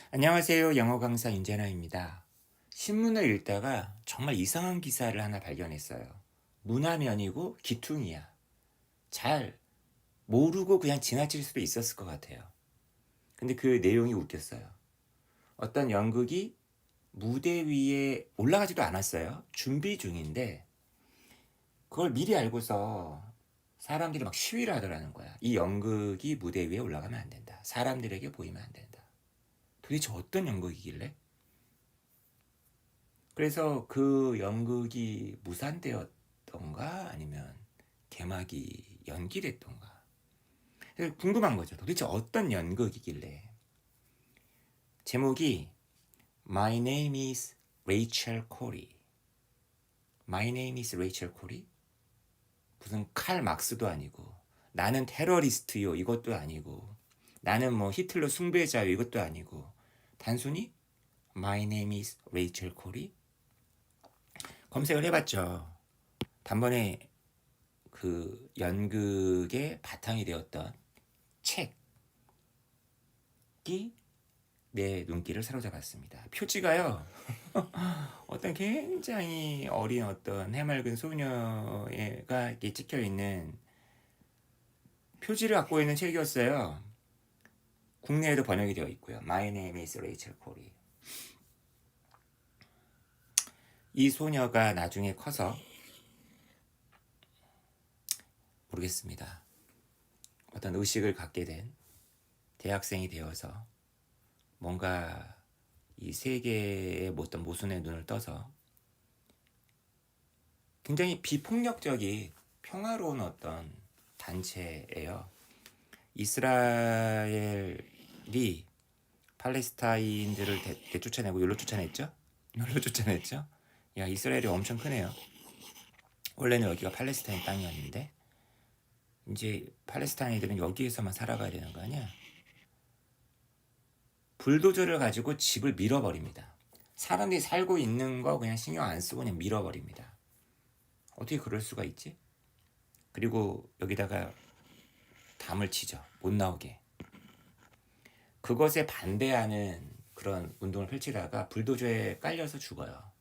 안녕하세요. 영어 강사 윤재나입니다. 신문을 읽다가 정말 이상한 기사를 하나 발견했어요. 문화면이고 기퉁이야. 잘 모르고 그냥 지나칠 수도 있었을 것 같아요. 근데 그 내용이 웃겼어요. 어떤 연극이 무대 위에 올라가지도 않았어요. 준비 중인데 그걸 미리 알고서 사람들이 막 시위를 하더라는 거야. 이 연극이 무대 위에 올라가면 안 된다. 사람들에게 보이면 안 된다. 도대체 어떤 연극이길래? 그래서 그 연극이 무산되었던가 아니면 개막이 연기됐던가 궁금한 거죠. 도대체 어떤 연극이길래. 제목이 My name is Rachel Corrie. My name is Rachel Corrie? 무슨 칼 막스도 아니고 나는 테러리스트요 이것도 아니고 나는 뭐 히틀러 숭배자요 이것도 아니고 단순히 My name is Rachel Corrie? 검색을 해봤죠. 단번에 그 연극의 바탕이 되었던 책이 내 눈길을 사로잡았습니다. 표지가요. 어떤 굉장히 어린 어떤 해맑은 소녀가 이렇게 찍혀 있는 표지를 갖고 있는 책이었어요. 국내에도 번역이 되어 있고요. My name is Rachel Corrie. 이 소녀가 나중에 커서 모르겠습니다. 어떤 의식을 갖게 된 대학생이 되어서 뭔가 이 세계의 어떤 모순의 눈을 떠서 굉장히 비폭력적인 평화로운 어떤 단체예요. 이스라엘이 팔레스타인들을 대쫓아내고 욜로 쫓아냈죠? 욜로 쫓아냈죠? 야, 이스라엘이 엄청 크네요. 원래는 여기가 팔레스타인 땅이었는데 이제 팔레스타인들은 여기에서만 살아가야 되는 거 아니야? 불도저를 가지고 집을 밀어버립니다. 사람들이 살고 있는 거 그냥 신경 안 쓰고 그냥 밀어버립니다. 어떻게 그럴 수가 있지? 그리고 여기다가 담을 치죠. 못 나오게. 그것에 반대하는 그런 운동을 펼치다가 불도저에 깔려서 죽어요.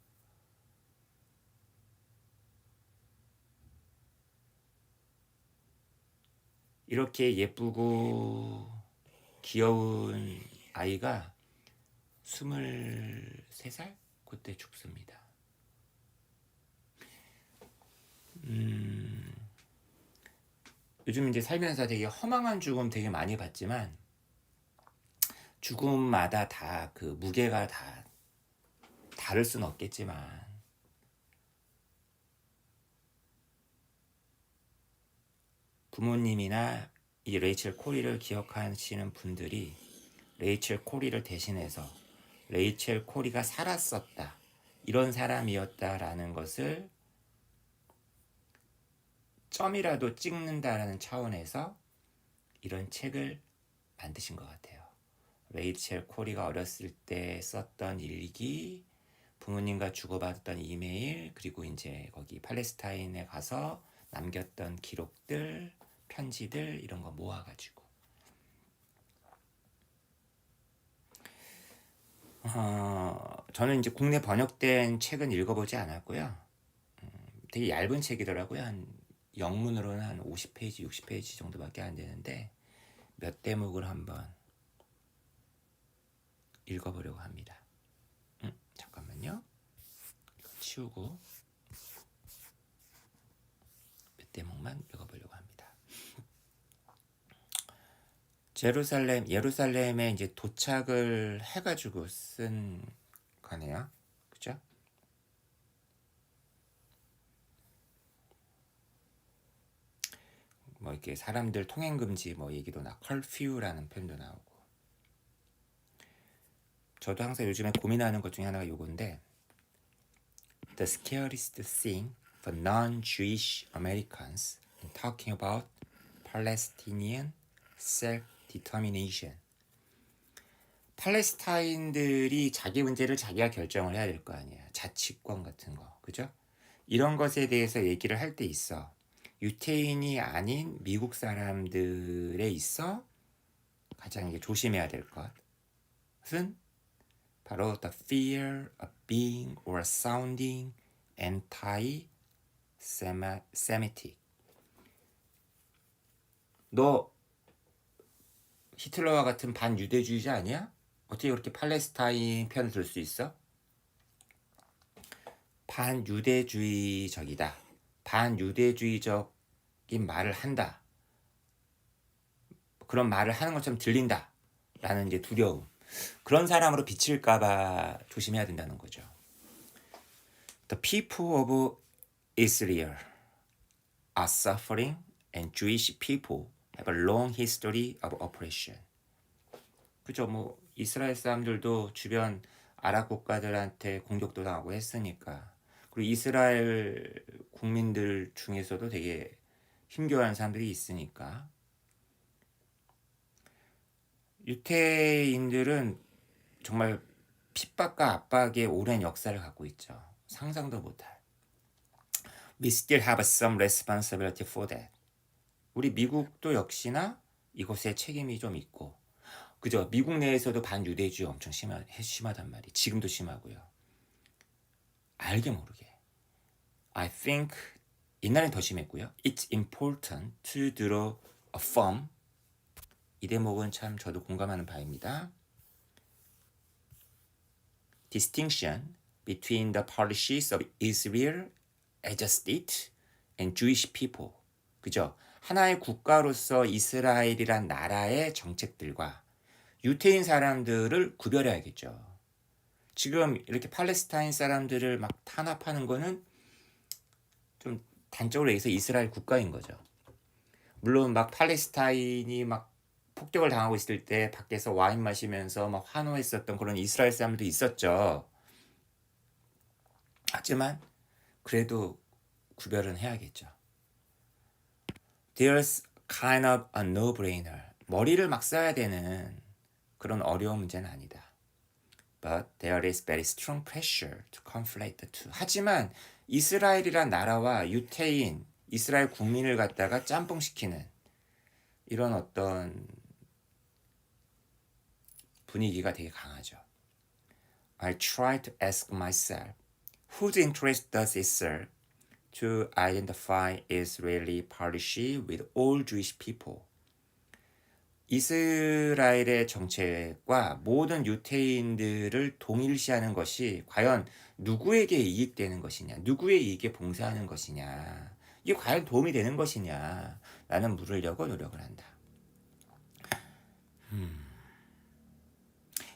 이렇게 예쁘고 귀여운 아이가 23살? 그때 죽습니다. 요즘 이제 살면서 되게 허망한 죽음 되게 많이 봤지만 죽음마다 다 그 무게가 다 다를 순 없겠지만 부모님이나 이 레이첼 코리를 기억하시는 분들이 레이첼 코리를 대신해서 레이첼 코리가 살았었다. 이런 사람이었다라는 것을 점이라도 찍는다라는 차원에서 이런 책을 만드신 것 같아요. 레이첼 코리가 어렸을 때 썼던 일기, 부모님과 주고받았던 이메일, 그리고 이제 거기 팔레스타인에 가서 남겼던 기록들, 편지들 이런 거 모아가지고 저는 이제 국내 번역된 책은 읽어보지 않았고요. 되게 얇은 책이더라고요. 한 영문으로는 한 50페이지, 60페이지 정도밖에 안 되는데 몇 대목을 한번 읽어보려고 합니다. 잠깐만요. 이거 치우고 몇 대목만 읽어보려고 합니다. 예루살렘에 이제 도착을 해가지고 쓴 거네요. 그죠? 뭐 이렇게 사람들 통행 금지 뭐 얘기도 나, 컬퓨라는 표현도 나오고. 저도 항상 요즘에 고민하는 것 중에 하나가 요건데, The scariest thing for non-Jewish Americans in talking about Palestinian self-determination. 팔레스타인들이 자기 문제를 자기가 결정을 해야 될 거 아니야. 자치권 같은 거. 그죠? 이런 것에 대해서 얘기를 할 때 있어. 유태인이 아닌 미국 사람들에 있어 가장 조심해야 될 것은 바로 the fear of being or sounding anti-Semitic. 너 히틀러와 같은 반유대주의자 아니야? 어떻게 그렇게 팔레스타인 편을 들 수 있어? 반유대주의적이다. 반유대주의적인 말을 한다. 그런 말을 하는 것처럼 들린다. 라는 이제 두려움. 그런 사람으로 비칠까봐 조심해야 된다는 거죠. The people of Israel are suffering and Jewish people have a long history of oppression. 그죠? 뭐 이스라엘 사람들도 주변 아랍 국가들한테 공격도 당하고 했으니까. 그리고 이스라엘 국민들 중에서도 되게 힘겨워하는 사람들이 있으니까. 유태인들은 정말 핍박과 압박의 오랜 역사를 갖고 있죠. 상상도 못할. We still have some responsibility for that. 우리 미국도 역시나 이것에 책임이 좀 있고. 그죠? 미국 내에서도 반유대주의 엄청 심하단 말이. 지금도 심하고요. 알게 모르게. I think 옛날엔 더 심했고요. It's important to draw a firm. 이 대목은 참 저도 공감하는 바입니다. Distinction between the policies of Israel as a state and Jewish people. 그죠? 하나의 국가로서 이스라엘이란 나라의 정책들과 유태인 사람들을 구별해야겠죠. 지금 이렇게 팔레스타인 사람들을 막 탄압하는 거는 좀 단적으로 얘기해서 이스라엘 국가인 거죠. 물론 막 팔레스타인이 막 폭격을 당하고 있을 때 밖에서 와인 마시면서 막 환호했었던 그런 이스라엘 사람들도 있었죠. 하지만 그래도 구별은 해야겠죠. There's kind of a no-brainer. 머리를 막 써야 되는 그런 어려운 문제는 아니다. But there is very strong pressure to conflate the two. 하지만 이스라엘이란 나라와 유태인, 이스라엘 국민을 갖다가 짬뽕시키는 이런 어떤 분위기가 되게 강하죠. I try to ask myself, whose interest does it serve to identify Israeli policy with all Jewish people? 이스라엘의 정책과 모든 유태인들을 동일시하는 것이 과연 누구에게 이익되는 것이냐, 누구의 이익에 봉사하는 것이냐, 이게 과연 도움이 되는 것이냐 라는 물으려고 노력을 한다.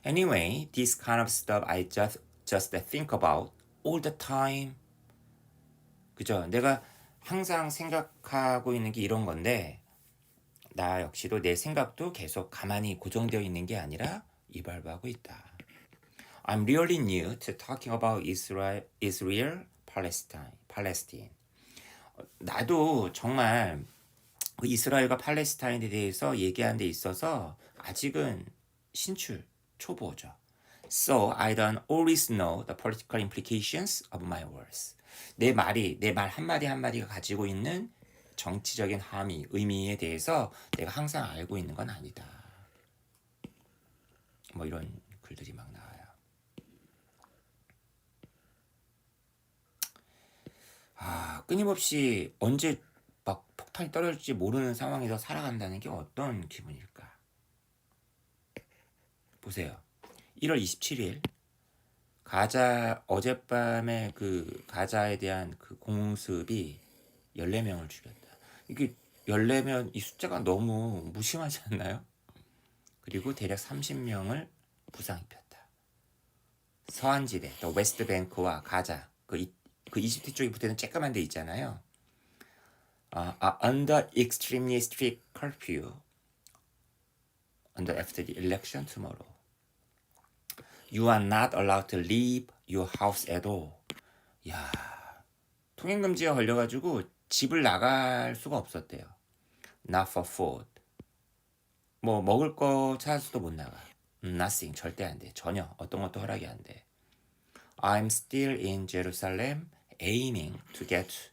Anyway, this kind of stuff I just think about all the time. 그죠? 내가 항상 생각하고 있는 게 이런 건데 나 역시도 내 생각도 계속 가만히 고정되어 있는 게 아니라 이발하고 있다. I'm really new to talking about Israel, Palestine. 나도 정말 이스라엘과 팔레스타인에 대해서 얘기하는 데 있어서 아직은 초보죠. So I don't always know the political implications of my words. 내 말 한마디 한마디가 가지고 있는 정치적인 의미에 대해서 내가 항상 알고 있는 건 아니다. 뭐 이런 글들이 막 나와요. 끊임없이 언제 막 폭탄이 떨어질지 모르는 상황에서 살아간다는 게 어떤 기분일까? 보세요. 1월 27일 어젯밤에 그 가자에 대한 그 공습이 14명을 죽였다. 이게 14명 이 숫자가 너무 무심하지 않나요? 그리고 대략 30명을 부상 입혔다. 서안지대, 또 웨스트뱅크와 가자, 그 이집트 쪽에 붙어있는 쬐까만 데 있잖아요. Under extremely strict curfew after the election tomorrow. You are not allowed to leave your house at all. 야, 통행금지가 걸려가지고 집을 나갈 수가 없었대요. Not for food. 뭐 먹을 거 찾아서도 못 나가. Nothing. 절대 안 돼. 전혀 어떤 것도 허락이 안 돼. I'm still in Jerusalem aiming to get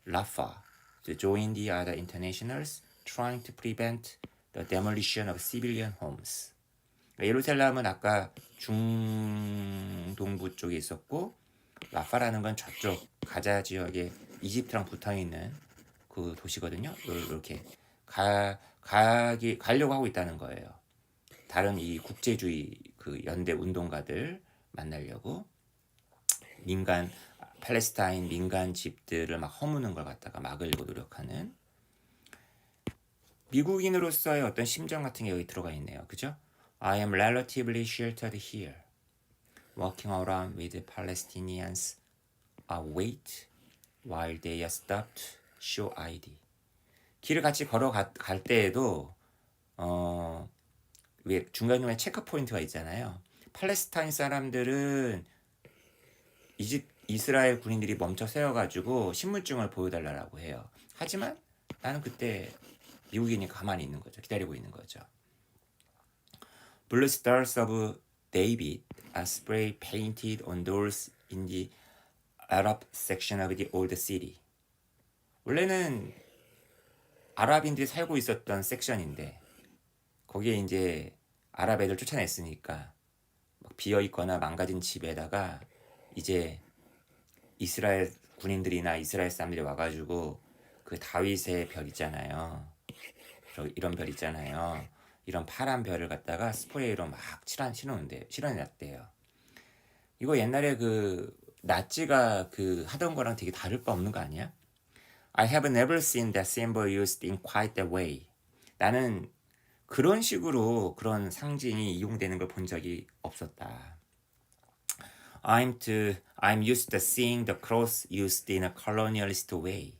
Rafah to join the other internationals trying to prevent the demolition of civilian homes. 예루살렘은 아까 중동부 쪽에 있었고, 라파라는 건 저쪽 가자 지역에 이집트랑 붙어있는 그 도시거든요. 이렇게 가려고 하고 있다는 거예요. 다른 이 국제주의 그 연대 운동가들 만나려고 팔레스타인 민간 집들을 막 허무는 걸 갖다가 막으려고 노력하는 미국인으로서의 어떤 심정 같은 게 여기 들어가 있네요. 그죠? I am relatively sheltered here, walking around with Palestinians wait while they are stopped, show ID. 길을 같이 걸어갈 때에도 왜 중간중간에 체크 포인트가 있잖아요. 팔레스타인 사람들은 이스라엘 군인들이 멈춰 세워가지고 신분증을 보여달라고 해요. 하지만 나는 그때 미국인이 가만히 있는 거죠. 기다리고 있는 거죠. Blue Stars of David are spray painted on doors in the Arab section of the old city. 원래는 아랍인들이 살고 있었던 섹션인데 거기에 이제 아랍 애들 쫓아냈으니까 막 비어있거나 망가진 집에다가 이제 이스라엘 군인들이나 이스라엘 사람들이 와가지고 그 다윗의 별 있잖아요. 이런 별 있잖아요. 이런 파란 별을 갖다가 스프레이로 막 칠해놨대요. 이거 옛날에 그 나치가 그 하던 거랑 되게 다를 바 없는 거 아니야? I have never seen that symbol used in quite that way. 나는 그런 식으로 그런 상징이 이용되는 걸 본 적이 없었다. I'm used to seeing the cross used in a colonialist way.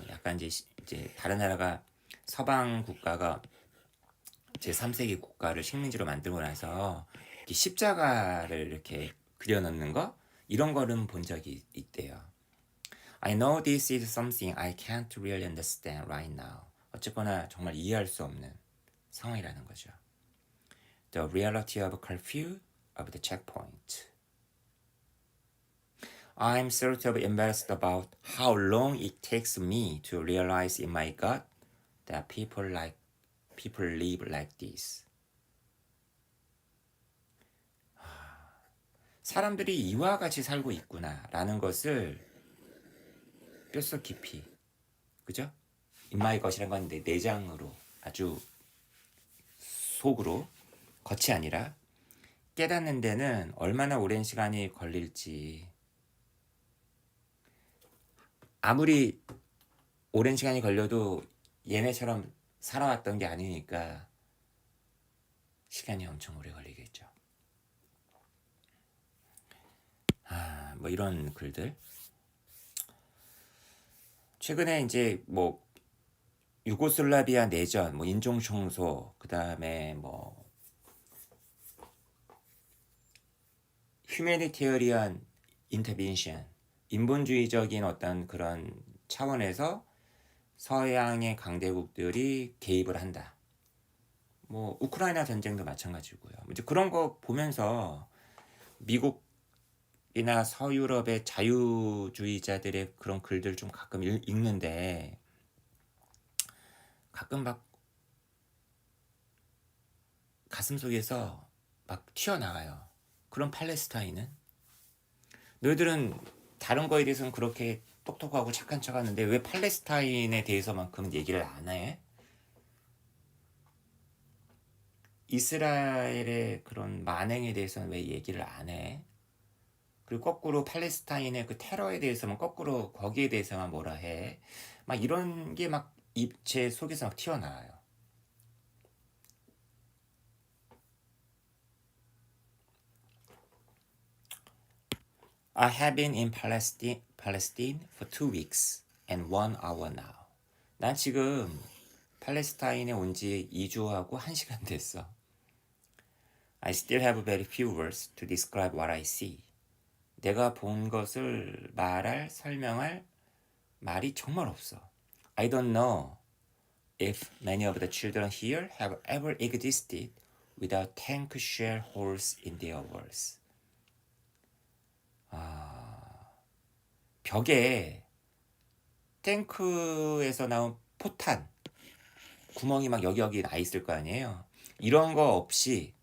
약간 이제 다른 나라가 서방 국가가 제3세기 국가를 식민지로 만들고 나서 이렇게 십자가를 이렇게 그려놓는 거 이런 거는 본 적이 있대요. I know this is something I can't really understand right now. 어쨌거나 정말 이해할 수 없는 상황이라는 거죠. The reality of curfew of the checkpoint. I'm sort of embarrassed about how long it takes me to realize in my gut that people live like this. 사람들이 이와 같이 살고 있구나라는 것을 뼛속 깊이, 그죠? In my gut이란 건 내장으로 아주 속으로 겉이 아니라 깨닫는 데는 얼마나 오랜 시간이 걸릴지. 아무리 오랜 시간이 걸려도 얘네처럼 살아왔던 게 아니니까 시간이 엄청 오래 걸리겠죠. 뭐 이런 글들. 최근에 이제 뭐 유고슬라비아 내전, 뭐 인종 청소, 그다음에 뭐 휴메니테리언 인터벤션, 인본주의적인 어떤 그런 차원에서 서양의 강대국들이 개입을 한다. 뭐 우크라이나 전쟁도 마찬가지고요. 이제 그런 거 보면서 미국이나 서유럽의 자유주의자들의 그런 글들 좀 가끔 읽는데 가끔 막 가슴 속에서 막 튀어나와요. 그럼 팔레스타인은? 너희들은 다른 거에 대해서는 그렇게 똑똑하고 착한 척 하는데 왜 팔레스타인에 대해서만큼은 얘기를 안 해? 이스라엘의 그런 만행에 대해서는 왜 얘기를 안 해? 그리고 거꾸로 팔레스타인의 그 테러에 대해서만 거꾸로 거기에 대해서만 뭐라 해? 막 이런 게 막 제 속에서 막 튀어나와요. I have been in Palestine for 2 weeks and 1 hour now. 난 지금 팔레스타인에 온 지 2주하고 1시간 됐어. I still have very few words to describe what I see. 내가 본 것을 설명할 말이 정말 없어. I don't know if many of the children here have ever existed without tank shell holes in their walls. 벽에 탱크에서 나온 포탄 구멍이 막 여기 나 있을 거 아니에요. 이런 거 없이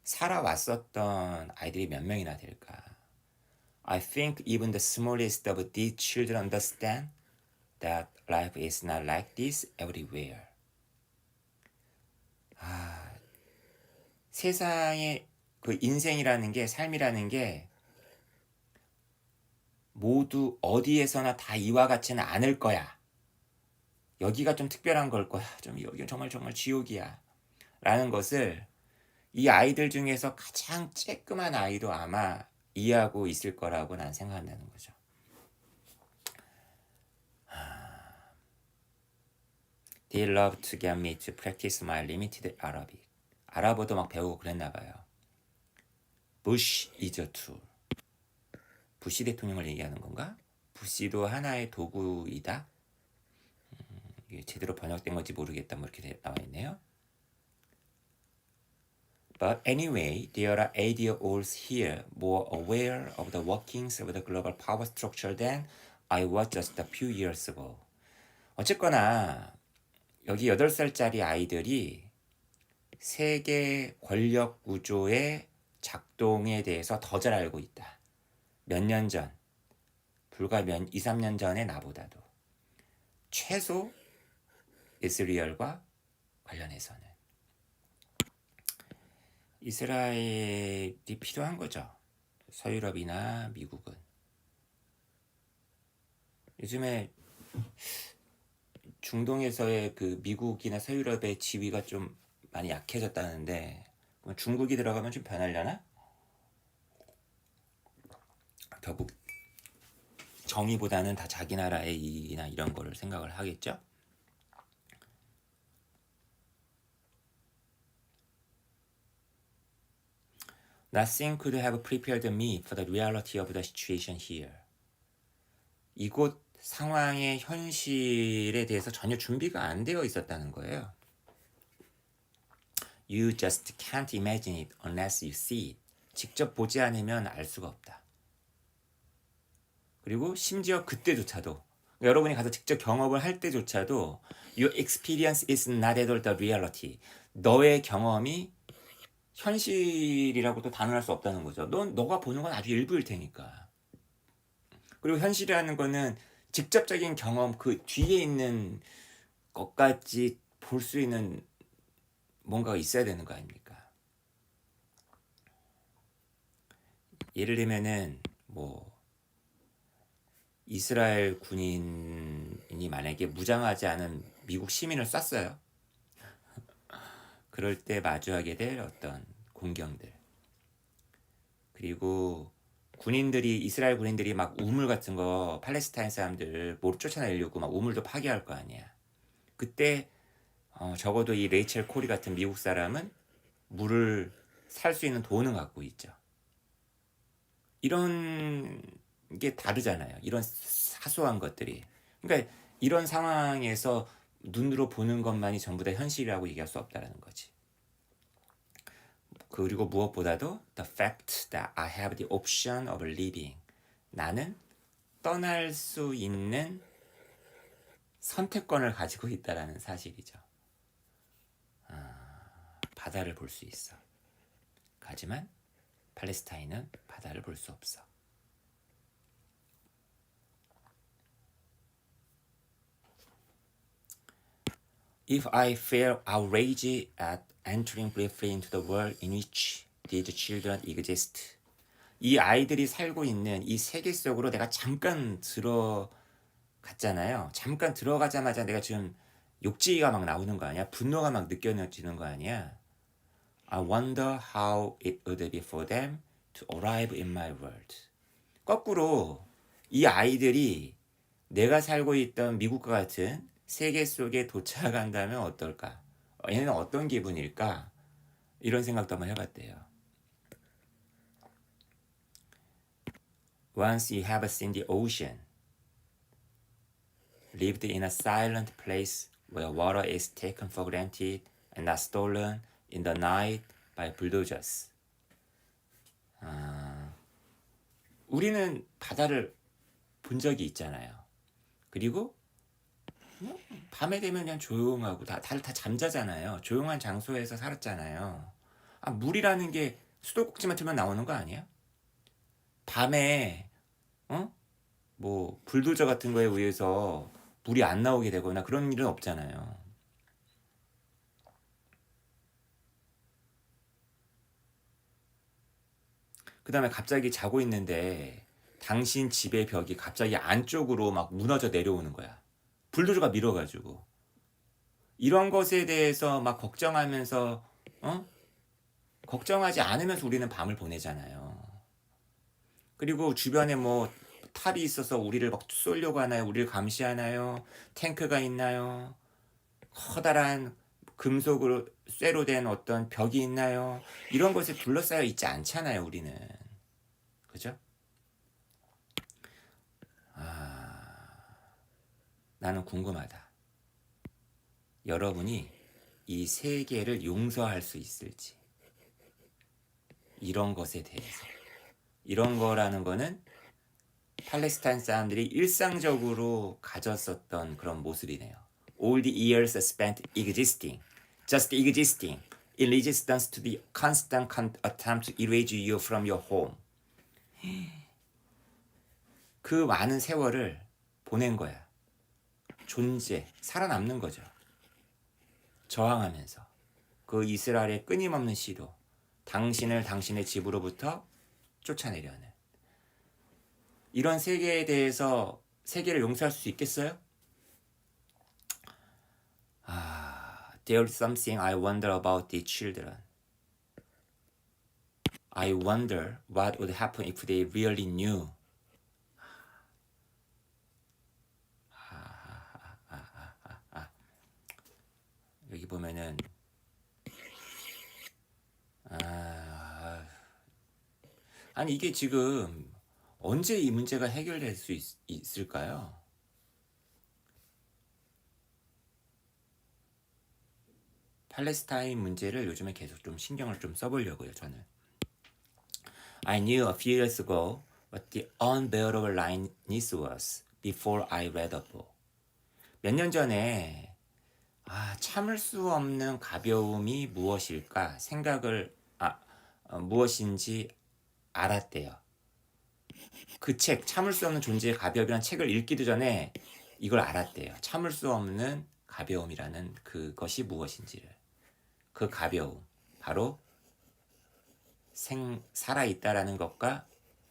살아왔었던 아이들이 몇 명이나 될까? I think even the smallest of these children understand that life is not like this everywhere. 세상에 그 인생이라는 게, 삶이라는 게 모두 어디에서나 다 이와 같지는 않을 거야. 여기가 좀 특별한 걸 거야. 좀 여기가 정말 지옥이야. 라는 것을 이 아이들 중에서 가장 쬐끄만 아이도 아마 이해하고 있을 거라고 난 생각한다는 거죠. They love to get me to practice my limited Arabic. 아랍어도 막 배우고 그랬나 봐요. Bush is a tool. 부시 대통령을 얘기하는 건가? 부시도 하나의 도구이다. 이게 제대로 번역된 건지 모르겠다. 뭐 이렇게 나와 있네요. But anyway, there are 8-year-olds here more aware of the workings of the global power structure than I was just a few years ago. 어쨌거나 여기 8살짜리 아이들이 세계 권력 구조의 작동에 대해서 더 잘 알고 있다. 몇 년 전, 불과 2, 3년 전의 나보다도 최소 이스라엘과 관련해서는 이스라엘이 필요한 거죠. 서유럽이나 미국은. 요즘에 중동에서의 그 미국이나 서유럽의 지위가 좀 많이 약해졌다는데 중국이 들어가면 좀 변하려나? 결국 정의보다는 다 자기 나라의 이익이나 이런 거를 생각을 하겠죠? Nothing could have prepared me for the reality of the situation here. 이곳 상황의 현실에 대해서 전혀 준비가 안 되어 있었다는 거예요. You just can't imagine it unless you see it. 직접 보지 않으면 알 수가 없다. 그리고 심지어 그때조차도 여러분이 가서 직접 경험을 할 때조차도 Your experience is not at all the reality. 너의 경험이 현실이라고도 단언할 수 없다는 거죠. 너가 보는 건 아주 일부일 테니까. 그리고 현실이라는 거는 직접적인 경험 그 뒤에 있는 것까지 볼 수 있는 뭔가가 있어야 되는 거 아닙니까? 예를 들면은 뭐 이스라엘 군인이 만약에 무장하지 않은 미국 시민을 쐈어요. 그럴 때 마주하게 될 어떤 공경들. 그리고 이스라엘 군인들이 막 우물 같은 거 팔레스타인 사람들 못 쫓아내려고 막 우물도 파괴할 거 아니야. 그때 적어도 이 레이첼 코리 같은 미국 사람은 물을 살 수 있는 돈은 갖고 있죠. 이런 게 다르잖아요. 이런 사소한 것들이. 그러니까 이런 상황에서 눈으로 보는 것만이 전부 다 현실이라고 얘기할 수 없다는 거지. 그리고 무엇보다도 the fact that I have the option of leaving. 나는 떠날 수 있는 선택권을 가지고 있다는 사실이죠. 바다를 볼 수 있어. 하지만 팔레스타인은 바다를 볼 수 없어. If I feel outraged at entering briefly into the world in which these children exist, 이 아이들이 살고 있는 이 세계 속으로 내가 잠깐 들어갔잖아요. 잠깐 들어가자마자 내가 지금 욕지가 막 나오는 거 아니야? 분노가 막 느껴지는 거 아니야? I wonder how it would be for them to arrive in my world. 거꾸로 이 아이들이 내가 살고 있던 미국과 같은 세계 속에 도착한다면 어떨까? 얘는 어떤 기분일까? 이런 생각도 한번 해봤대요. Once you have seen the ocean, lived in a silent place where water is taken for granted and not stolen in the night by bulldozers. 우리는 바다를 본 적이 있잖아요. 그리고 밤에 되면 그냥 조용하고 다들 다 잠자잖아요. 조용한 장소에서 살았잖아요. 물이라는 게 수도꼭지만 틀면 나오는 거 아니야? 밤에 뭐 불도저 같은 거에 의해서 물이 안 나오게 되거나 그런 일은 없잖아요. 그 다음에 갑자기 자고 있는데 당신 집의 벽이 갑자기 안쪽으로 막 무너져 내려오는 거야. 불도저가 밀어가지고. 이런 것에 대해서 막 걱정하면서 걱정하지 않으면서 우리는 밤을 보내잖아요. 그리고 주변에 뭐 탑이 있어서 우리를 막 쏘려고 하나요? 우리를 감시하나요? 탱크가 있나요? 커다란 금속으로 쇠로 된 어떤 벽이 있나요? 이런 것에 둘러싸여 있지 않잖아요, 우리는. 그죠? 나는 궁금하다. 여러분이 이 세계를 용서할 수 있을지. 이런 것에 대해서. 이런 거라는 거는 팔레스타인 사람들이 일상적으로 가졌었던 그런 모습이네요. All the years spent existing, just existing, in resistance to the constant attempt to erase you from your home. 그 많은 세월을 보낸 거야. 존재, 살아남는 거죠. 저항하면서. 그 이스라엘의 끊임없는 시도. 당신을 당신의 집으로부터 쫓아내려는. 이런 세계에 대해서 세계를 용서할 수 있겠어요? There's something I wonder about these children. I wonder what would happen if they really knew. 여기 보면은 아니 이게 지금 언제 이 문제가 해결될 수 있을까요? 팔레스타인 문제를 요즘에 계속 좀 신경을 좀 써보려고요, 저는. I knew a few years ago what the unbearable lightness was before I read the book. 몇 년 전에 참을 수 없는 가벼움이 무엇일까 생각을 무엇인지 알았대요. 그 책, 참을 수 없는 존재의 가벼움이라는 책을 읽기도 전에 이걸 알았대요. 참을 수 없는 가벼움이라는 그것이 무엇인지를. 그 가벼움, 바로 살아있다라는 것과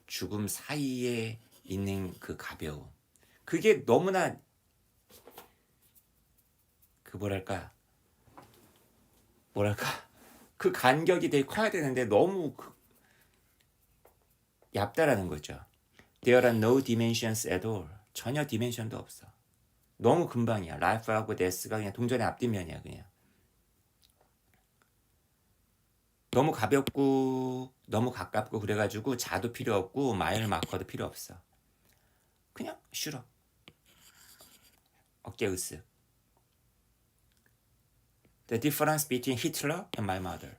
죽음 사이에 있는 그 가벼움. 그게 너무나 뭐랄까 그 간격이 되게 커야 되는데 너무 얇다라는 거죠. There are no dimensions at all. 전혀 디멘션도 없어. 너무 금방이야. Life하고 Death가 그냥 동전의 앞뒷면이야, 그냥. 너무 가볍고 너무 가깝고 그래가지고 자도 필요 없고 마일 마커도 필요 없어. 그냥 슈러. 어깨 으쓱. The difference between Hitler and my mother.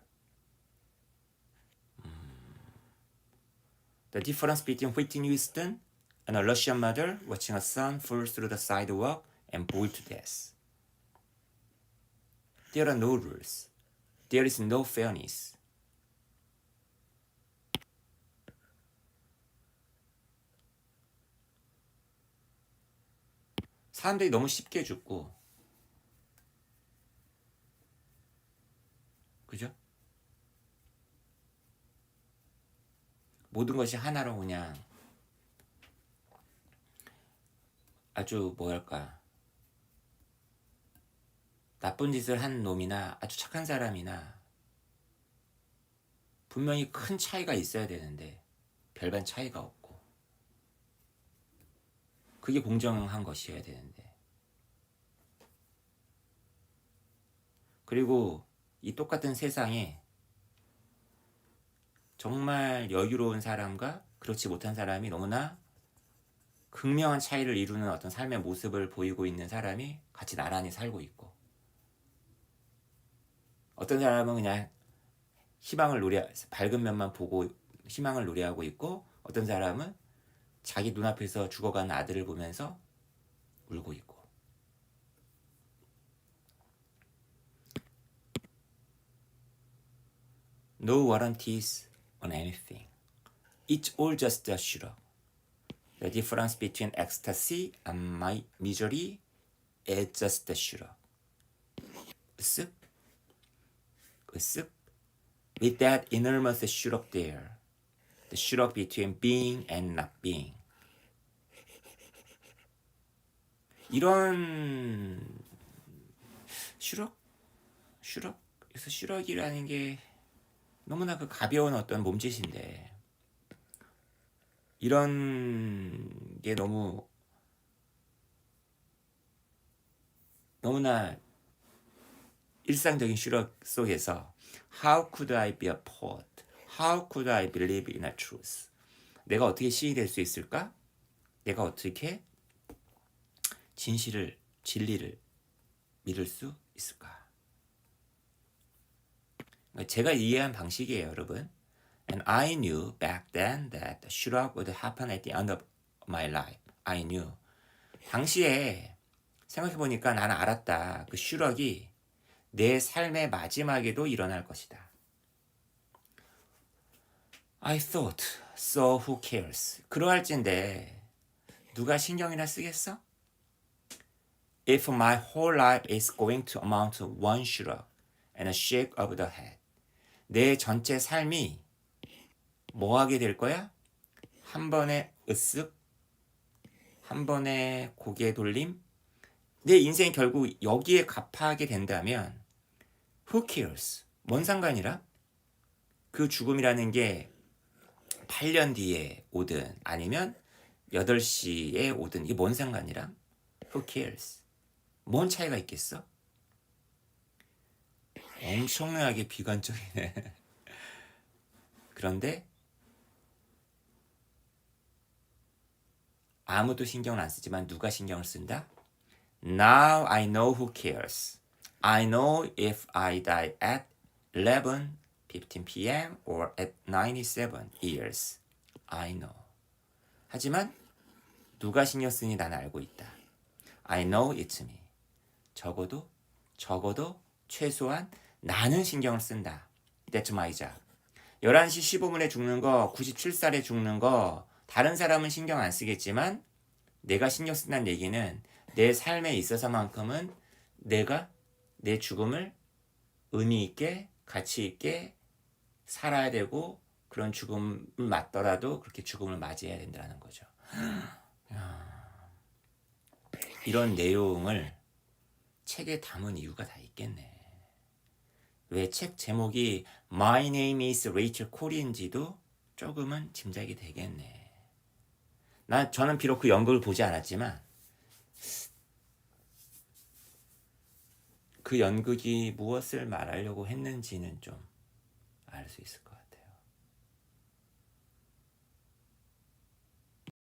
The difference between Whitney Houston and a Russian mother watching a son fall through the sidewalk and boiled to death. There are no rules. There is no fairness. 사람들이 너무 쉽게 죽고, 그죠? 모든 것이 하나로 그냥 아주 뭐랄까 나쁜 짓을 한 놈이나 아주 착한 사람이나 분명히 큰 차이가 있어야 되는데 별반 차이가 없고 그게 공정한 것이어야 되는데 그리고 이 똑같은 세상에 정말 여유로운 사람과 그렇지 못한 사람이 너무나 극명한 차이를 이루는 어떤 삶의 모습을 보이고 있는 사람이 같이 나란히 살고 있고 어떤 사람은 그냥 밝은 면만 보고 희망을 노래하고 있고 어떤 사람은 자기 눈앞에서 죽어가는 아들을 보면서 울고 있고 No warranties on anything. It's all just a shrug. The difference between ecstasy and my misery is just a shrug. 으쓱, 으쓱. With that enormous shrug there, the shrug between being and not being. 이런 슈럭? 그래서 슈럭이라는 게 너무나 그 가벼운 어떤 몸짓인데 이런 게 너무나 일상적인 슈럭 속에서 How could I be a poet? How could I believe in a truth? 내가 어떻게 시인이 될 수 있을까? 내가 어떻게 진리를 믿을 수 있을까? 제가 이해한 방식이에요, 여러분. And I knew back then that the shrug would happen at the end of my life. I knew. 당시에 생각해보니까 나는 알았다. 그 슈럭이 내 삶의 마지막에도 일어날 것이다. I thought, so who cares? 그러할진데 누가 신경이나 쓰겠어? If my whole life is going to amount to one shrug and a shake of the head. 내 전체 삶이 뭐 하게 될 거야? 한 번의 으쓱, 한 번의 고개 돌림. 내 인생 결국 여기에 갚아하게 된다면 who cares? 뭔 상관이라? 그 죽음이라는 게 8년 뒤에 오든 아니면 8시에 오든 이게 뭔 상관이라? Who cares? 뭔 차이가 있겠어? 엄청나게 비관적이네. 그런데 아무도 신경을 안 쓰지만 누가 신경을 쓴다? Now I know who cares. I know if I die at 11:15 p.m. or at 97 years. I know. 하지만 누가 신경 쓰니 난 알고 있다. I know it's me. 적어도 최소한 나는 신경을 쓴다. That's my job. 11시 15분에 죽는 거, 97살에 죽는 거 다른 사람은 신경 안 쓰겠지만 내가 신경 쓴다는 얘기는 내 삶에 있어서만큼은 내가 내 죽음을 의미 있게 가치 있게 살아야 되고 그런 죽음을 맞더라도 그렇게 죽음을 맞이해야 된다는 거죠. 이런 내용을 책에 담은 이유가 다 있겠네. 왜 책 제목이 My name is Rachel Corey인지도 조금은 짐작이 되겠네. 저는 비록 그 연극을 보지 않았지만 그 연극이 무엇을 말하려고 했는지는 좀 알 수 있을 것 같아요.